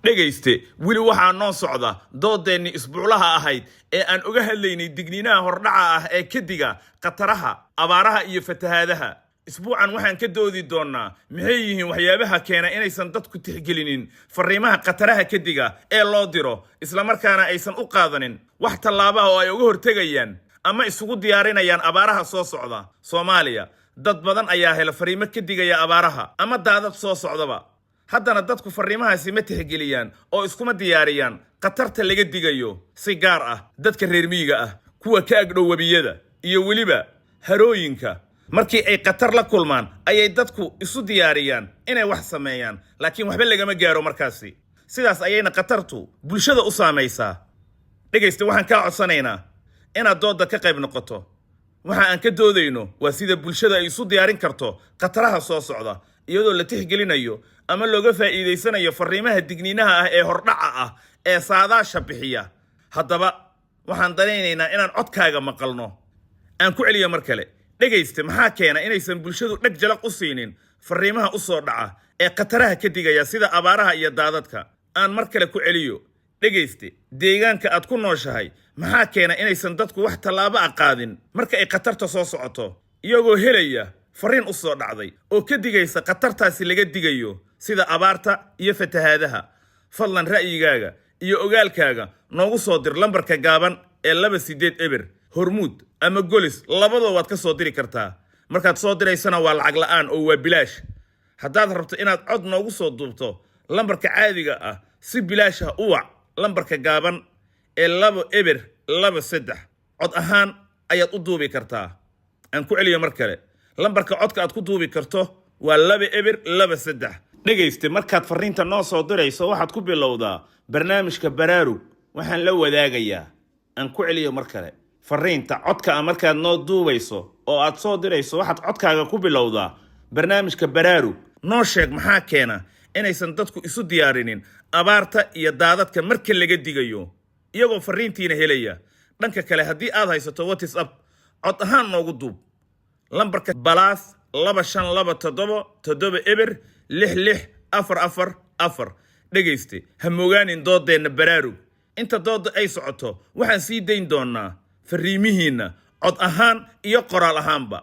dhegayste wili waxaa noo socda doodeenni isbuuclaha ahayd ee aan uga hadlaynay digniinaha hordhaca ah ee kadiga qataraha abaaraha iyo fatahaadaha isbuucan waxaan ka doodi doonaa maxay yihiin waxyaabaha keena inaysan dadku tixgelinin fariimaha qataraha kadiga ee loo diro isla markaana aysan u qaadanin wax tallaabo ah oo ay uga hortagayaan ama isugu diyaarinayaan abaaraha soo socda Soomaaliya dad badan ayaa hela fariimo kadigaya abaaraha ama daadad soo socdaba haddana dadku fariimahaasi ma tixgeliyaan oo iskuma diyaariyaan qatarta laga digayo si gaar ah dadka reer miyiga ah kuwa ka agdhow wabiyada iyo weliba harooyinka markii ay qatar la kulmaan ayay dadku isu diyaariyaan inay wax sameeyaan laakiin waxba lagama gaaro markaasi sidaas ayayna qatartu bulshada u saamaysaa dhegaysta waxaan ka codsanaynaa inaad dooda ka qayb noqoto waxa aan ka doodayno waa sida bulshada ay isu diyaarin karto qataraha soo socda iyadoo la tixgelinayo ama looga faa'iideysanayo fariimaha digniinaha ah ee hordhaca ah ee saadaasha bixiya haddaba waxaan danaynaynaa inaan codkaaga maqalno aan ku celiyo mar kale dhegayste maxaa keena inaysan bulshadu dhag jalaq u siinin fariimaha u soo dhaca ee qataraha ka digaya sida abaaraha iyo daadadka aan mar kale ku celiyo dhegayste deegaanka aad ku nooshahay maxaa keena inaysan dadku wax tallaabo ah qaadin marka ay qatarta soo socoto iyagoo helaya fariin u soo dhacday oo ka digaysa qatartaasi laga digayo sida abaarta iyo fatahaadaha fadlan ra'yigaaga iyo ogaalkaaga noogu soo dir lambarka gaaban ee 28 eber hormuud ama golis labadoo waad ka soo diri kartaa markaad soo diraysana waa lacag la'aan oo waa bilaash haddaad rabto inaad cod noogu soo duubto lambarka caadiga ah si bilaash ah u wac lambarka gaaban ee 2 eber 23 cod ahaan ayaad u duubi kartaa aan ku celiyo mar kale lambarka codka aad ku duubi karto waa 2 eber 23 dhegayste markaad fariinta noo soo dirayso waxaad ku bilowdaa barnaamijka baraarug waxaan la wadaagayaa aan ku celiyo mar kale fariinta codka markaad noo duubayso oo aad soo dirayso waxaad codkaaga ku bilowdaa barnaamijka baraarug noo sheeg maxaa keena inaysan dadku isu diyaarinin abaarta iyo daadadka marka laga digayo iyagoo fariintiina helaya dhanka kale haddii aad haysato WhatsApp cod ahaan noogu duub lambarka balaas 2527 eber 6644 dhegayste ha mogaanin doodeenna baraarug inta dooda ay socoto waxaan sii dayn doonaa fariimihiina cod ahaan iyo qoraal ahaanba